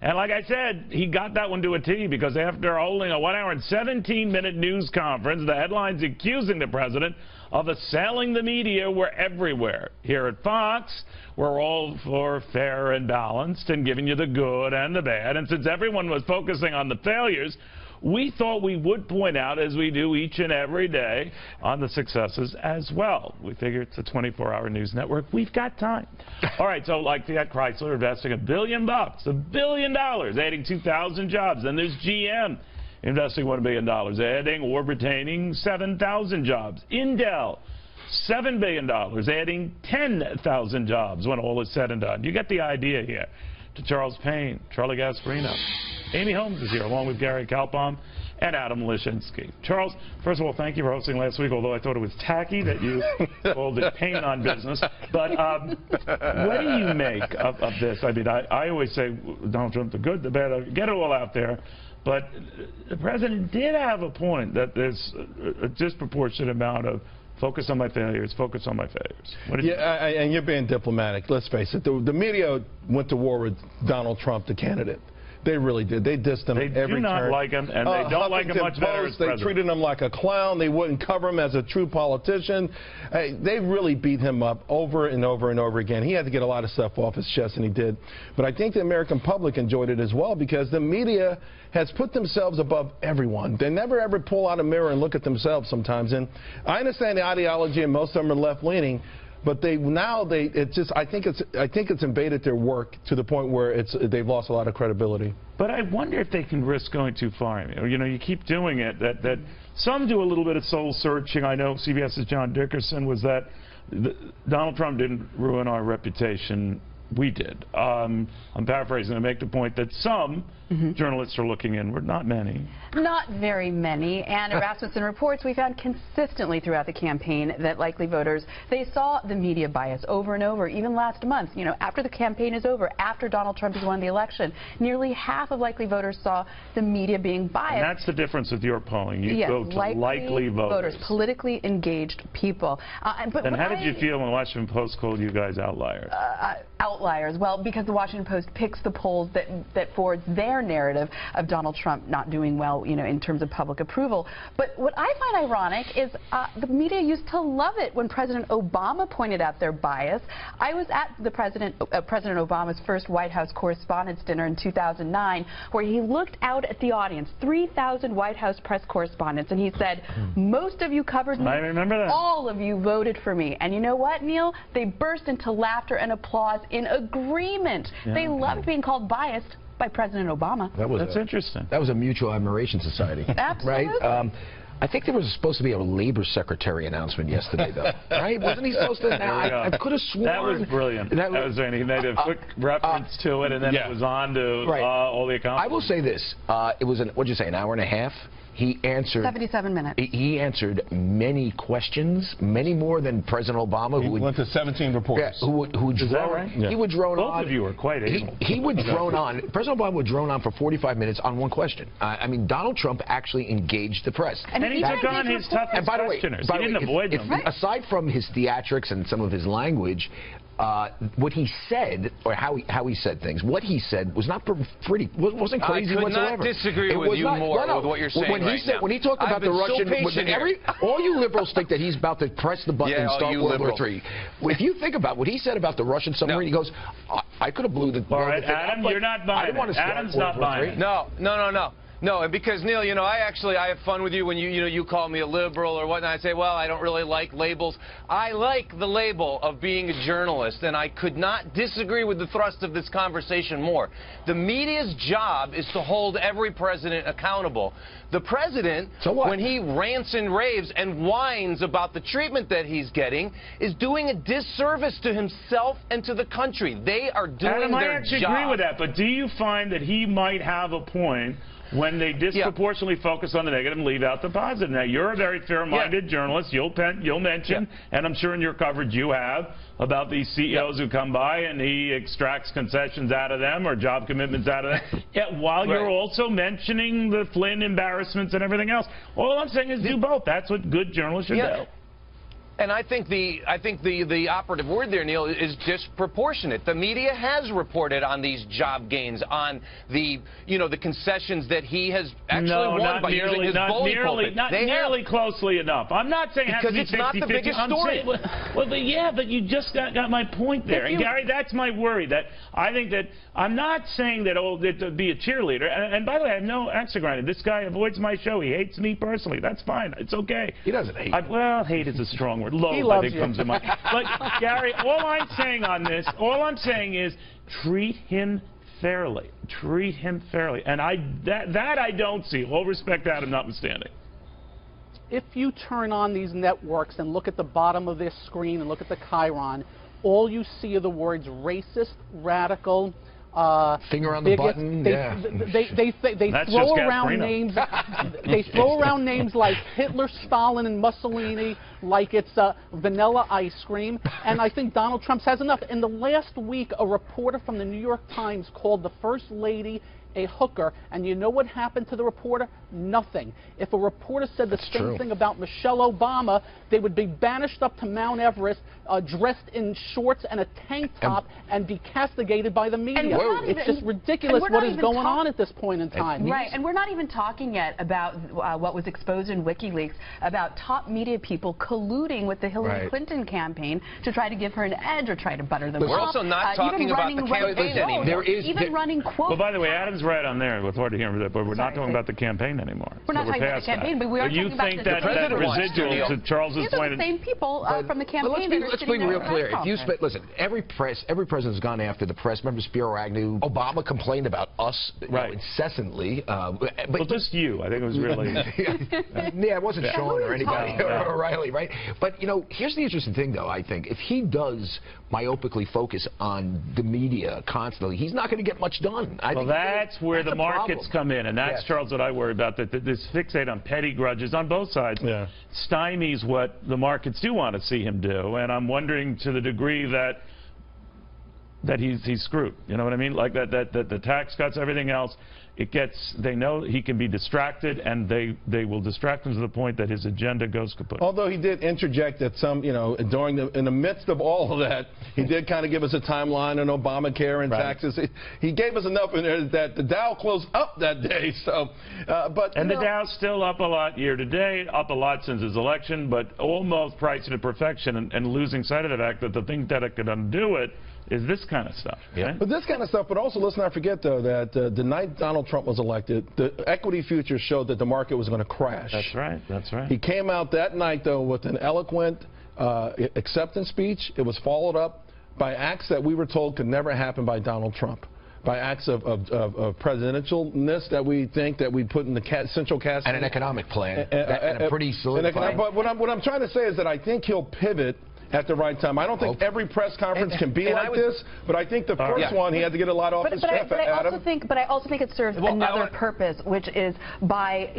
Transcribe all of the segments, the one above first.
And like I said, he got that one to a T, because after holding a 1 hour and 17-minute news conference, the headlines accusing the president of assailing the media were everywhere. Here at Fox, we're all for fair and balanced and giving you the good and the bad. And since everyone was focusing on the failures, we thought we would point out, as we do each and every day, on the successes as well. We figure it's a 24-hour news network. We've got time. All right, so like Fiat Chrysler investing $1 billion, $1 billion, adding 2,000 jobs. Then there's GM investing $1 billion, adding or retaining 7,000 jobs. Intel, $7 billion, adding 10,000 jobs when all is said and done. You get the idea here. To Charles Payne, Charlie Gasparino. Amy Holmes is here, along with Gary Kalpom and Adam Lishinsky. Charles, first of all, thank you for hosting last week, although I thought it was tacky that you called it Payne on business. But what do you make of this? I mean, I always say Donald Trump, the good, the bad, get it all out there. But the president did have a point that there's a disproportionate amount of focus on my failures, focus on my failures. Yeah, and you're being diplomatic. Let's face it. The media went to war with Donald Trump, the candidate. They really did. They dissed him every turn. They do not like him, and they don't like him much better as president. They treated him like a clown. They wouldn't cover him as a true politician. They really beat him up over and over and over again. He had to get a lot of stuff off his chest, and he did. But I think the American public enjoyed it as well, because the media has put themselves above everyone. They never ever pull out a mirror and look at themselves sometimes. And I understand the ideology, and most of them are left-leaning. But I think it's invaded their work to the point where they've lost a lot of credibility. But I wonder if they can risk going too far. You know, you keep doing it. That some do a little bit of soul searching. I know CBS's John Dickerson was that Donald Trump didn't ruin our reputation. We did. I'm paraphrasing to make the point that some journalists are looking inward, not many. Not very many. And Rasmussen reports we found consistently throughout the campaign that likely voters, they saw the media bias over and over, even last month. You know, after the campaign is over, after Donald Trump has won the election, nearly half of likely voters saw the media being biased. And that's the difference with your polling. You go to likely voters. Politically engaged people. Then how did you feel when the Washington Post called you guys outliers? Outliers. Well, because the Washington Post picks the polls that forwards their narrative of Donald Trump not doing well, you know, in terms of public approval. But what I find ironic is the media used to love it when President Obama pointed out their bias. I was at the President Obama's first White House Correspondents' Dinner in 2009, where he looked out at the audience, 3,000 White House press correspondents, and he said, "Most of you covered me. I remember that. All of you voted for me." And you know what, Neil? They burst into laughter and applause in agreement. Yeah. They loved being called biased by President Obama. That's interesting. That was a mutual admiration society. Absolutely. Right? I think there was supposed to be a labor secretary announcement yesterday, though. Right? Wasn't he supposed to? I could have sworn. That was brilliant. That was he made a quick reference to it, and then it was on to all the accomplishments. I will say this. It was, what'd you say, an hour and a half? He answered 77 minutes. He answered many questions, many more than President Obama. He went to 17 reporters. Yeah, who Is that right? He would drone on. Both of you were quite able. He would drone on. President Obama would drone on for 45 minutes on one question. I mean, Donald Trump actually engaged the press. And he took on his toughest questioners. He didn't avoid them. Aside from his theatrics and some of his language, what he said, or how he said things, what he said was not pretty, wasn't crazy whatsoever. I could not disagree with you more with what you're saying when he talked about the Russian, all you liberals think that he's about to press the button and start World War III. If you think about what he said about the Russian submarine, he goes, I could have blew the... All right, Adam, you're not buying it. Adam's not buying it. No. No, and because, Neil, you know, I have fun with you when you call me a liberal or whatnot. I say, well, I don't really like labels. I like the label of being a journalist, and I could not disagree with the thrust of this conversation more. The media's job is to hold every president accountable. The president, when he rants and raves and whines about the treatment that he's getting, is doing a disservice to himself and to the country. They are doing their job. I actually agree with that, but do you find that he might have a point when they disproportionately focus on the negative and leave out the positive? Now, you're a very fair-minded journalist. You'll mention, and I'm sure in your coverage you have, about these CEOs who come by and he extracts concessions out of them or job commitments out of them. Yet while you're also mentioning the Flynn embarrassments and everything else. All I'm saying is do both. That's what good journalists should do. And I think the operative word there, Neil, is disproportionate. The media has reported on these job gains, on the the concessions that he has actually won by using his bully pulpit. Not nearly closely enough. I'm not saying it has to be 50-50. Because it's not the biggest story. But you just got my point there. And Gary, that's my worry. That I think that I'm not saying that to be a cheerleader. And by the way, I have no axe to grind. This guy avoids my show. He hates me personally. That's fine. It's okay. He doesn't hate. Well, hate is a strong word. Loathe, I think, comes to mind. But Gary, all I'm saying on this, is treat him fairly. Treat him fairly. And that I don't see. All respect, Adam notwithstanding. If you turn on these networks and look at the bottom of this screen and look at the chyron, all you see are the words racist, radical, finger on the button. They throw around names. They throw around names like Hitler, Stalin, and Mussolini like it's vanilla ice cream. And I think Donald Trump has enough. In the last week, a reporter from the New York Times called the First Lady a hooker, and you know what happened to the reporter? Nothing. If a reporter said the same thing about Michelle Obama, they would be banished up to Mount Everest, dressed in shorts and a tank top, and be castigated by the media. It's just ridiculous what is going on at this point in time. Right, and we're not even talking yet about what was exposed in WikiLeaks about top media people colluding with the Hillary Clinton campaign to try to give her an edge or try to butter them up. We're also not talking about the campaign anymore. Even running quotes. Well, by the way, Adam's right on there. It's hard to hear him, but we're not talking about the campaign anymore. We're not talking about the campaign, but we are talking about the president. You think that residual, to Charles's point, these are the same people from the campaign. Let's be real clear. If you listen, every president's gone after the press. Remember Spiro Agnew? Obama complained about us incessantly. Well, just you. I think it was really. Yeah, it wasn't Sean or anybody or O'Reilly, right? But here's the interesting thing, though. I think if he does myopically focus on the media constantly, he's not going to get much done. Well, that's where the markets come in, and that's, Charles, what I worry about, that this fixate on petty grudges on both sides stymies what the markets do want to see him do, and I'm wondering to the degree that he's screwed. You know what I mean? Like that the tax cuts, everything else, they know he can be distracted, and they will distract him to the point that his agenda goes kaput. Although he did interject at some, in the midst of all of that, he did kind of give us a timeline on Obamacare and taxes. He gave us enough in there that the Dow closed up that day. So, the Dow's still up a lot year to date, up a lot since his election, but almost priced to perfection, and losing sight of the fact that the thing that could undo it is this kind of stuff. But this kind of stuff, but also let's not forget, though, that the night Donald Trump was elected, the equity futures showed that the market was going to crash. That's right. That's right. He came out that night, though, with an eloquent acceptance speech. It was followed up by acts that we were told could never happen by Donald Trump, by acts of presidentialness that we think that we put in the central casting. And an economic plan, and a pretty solidified. But what I'm trying to say is that I think he'll pivot at the right time. I don't think every press conference can be like this, but I think the first one, he had to get a lot off his chest. But I also think it serves another purpose, which is by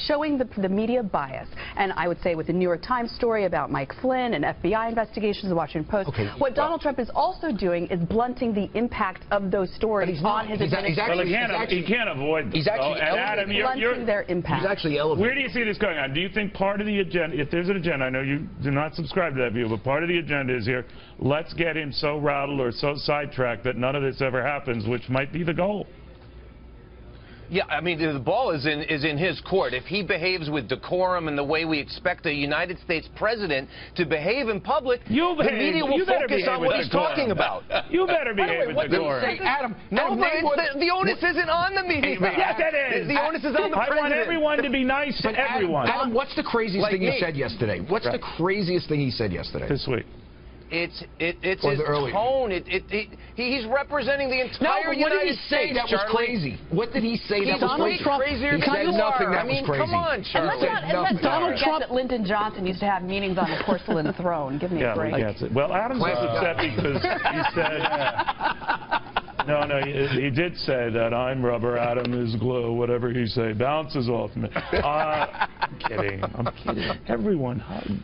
showing the media bias. And I would say with the New York Times story about Mike Flynn and FBI investigations, the Washington Post, what Donald Trump is also doing is blunting the impact of those stories on his administration. He can't avoid them. He's actually blunting their impact. He's actually elevating. Where do you see this going on? Do you think part of the agenda, if there's an agenda, I know you do not subscribe to that view, but part of the agenda is here, let's get him so rattled or so sidetracked that none of this ever happens, which might be the goal. Yeah, I mean, the ball is in his court. If he behaves with decorum and the way we expect a United States president to behave in public, the media will focus on what he's talking about. You better behave with decorum. Adam, no, the onus isn't on the media. Yes, it is. The onus is on the president. I want everyone to be nice to everyone. Adam, what's the craziest thing he said yesterday? What's the craziest thing he said yesterday? This week. It's his tone. He's representing the entire United States. That was crazy? What did he say that was crazy? Crazier he said nothing that was crazy. Come on, Charlie. And let's not forget that Lyndon Johnson used to have meetings on the porcelain throne. Give me a break. Well, Adam's upset because he said... No, he did say that I'm rubber, Adam is glue, whatever he said. Bounces off me. I'm kidding. Everyone hugged.